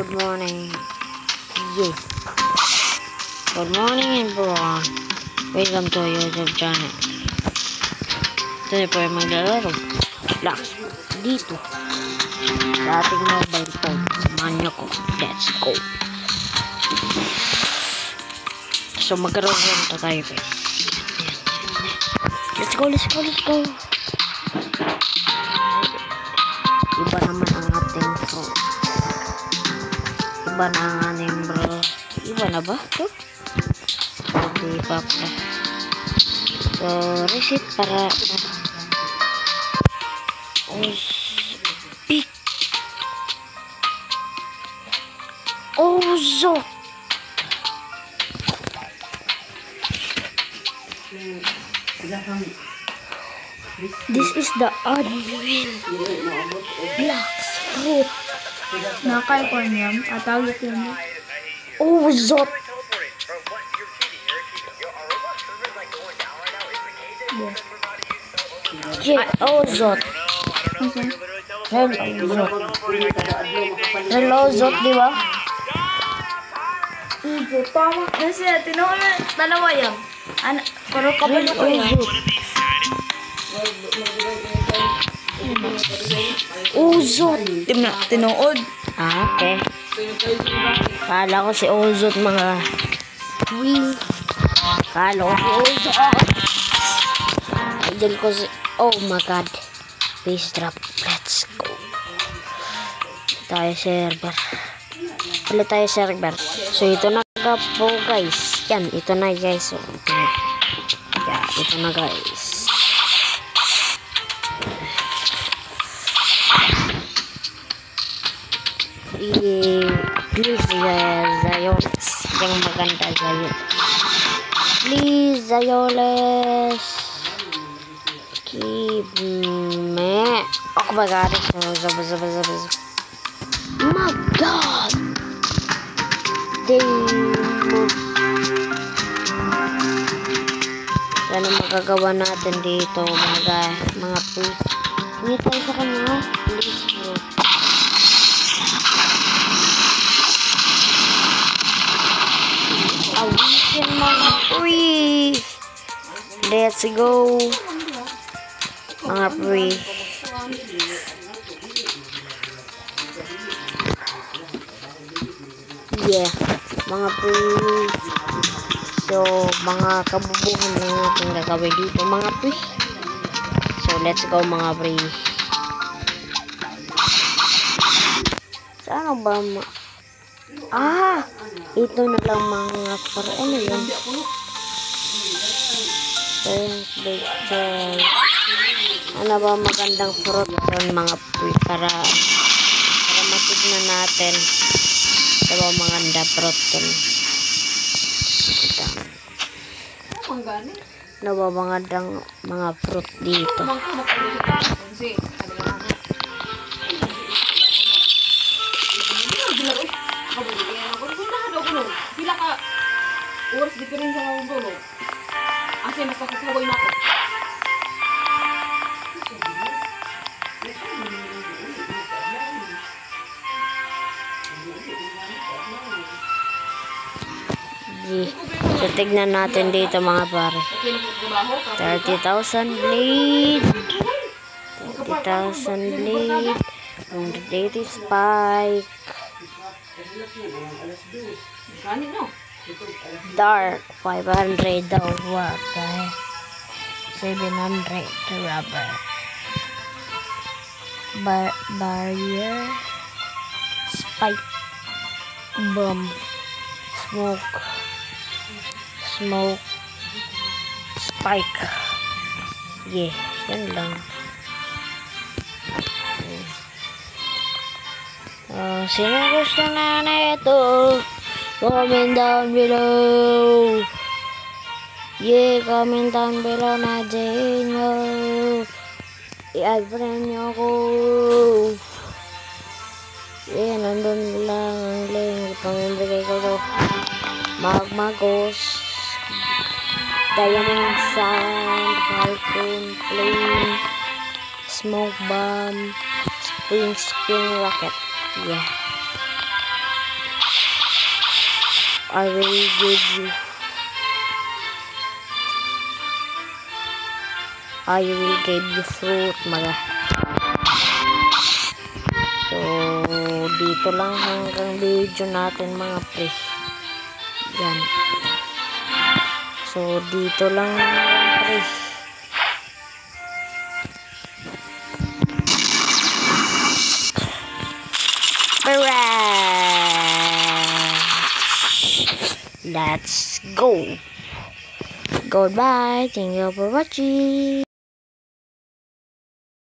good morning. Yeah. Good morning everyone. Welcome to YouTube channel. Ito po yung maglalaro Roblox dito sa ating mobile phone. Samahan nyo ko. Let's go. So magkaroon na tayo guys. Let's go. Iba naman ang ating bro. Iba na ang ating bro. Iba na ba? Hindi pa pala. So, reset para pick Ozot. This is the admin Blocks fruit. Naka-Californium at tawag yun. Ozot. Yeah, Ozot. Hello, Ozot, di ba? Ito, tama. Kasi, tinawag na dalawa yan. Pero kabalo ko yan. Ozot. Tinuod. Ah, okay. Kala ko si Ozot mga wing. Kala ko si Ozot. Idol ko si... Oh my god. Base drop. Let's go. Tayo server. Pala tayo server. So ito na po guys. Yan. Ito na guys. So, ito na. Yeah, ito na guys. Please Zayoles. Yung maganda Zayoles. Please Zayoles. Keep me. Ako ba gari? My god. Ano magagawa natin dito mga please. Hindi tayo sa kanya. Please bro. Awisin mga pre. Let's go. Mga pre. Yeah. Mga pre. So, mga kabubuhan lang natin gagawin dito mga pre. So, let's go mga pre. Saan ba ito na lang mga para ano yun? Ano ba magandang fruit yun mga pre para matignan natin. Ito ba maganda fruit yun? Ano ba magandang mga fruit dito? Pila ka oras diferensya ng dulo. Kasi mas nakakaway na ako. So, tignan natin dito mga pare. 30,000 blade. 30,000 blade. 180 spike. Dark 500 daw what the heck 700 rubber barrier spike bomb smoke spike yeah yan lang. Sino gusto na ito? Comment down below. Yeah, comment down below na dyan nyo. I-add friend nyo ako. Yeah, nandun lang ang link. Pang-imbigay ko to. Magmagos. Diamond Sand. Falcon. Flame. Smoke Bomb. Spring Rocket. Yeah. I will give you. I will give you fruit, mga. So, dito lang hanggang video natin, mga pre. Yan. So, dito lang, pre. Let's go. Goodbye. Thank you for watching.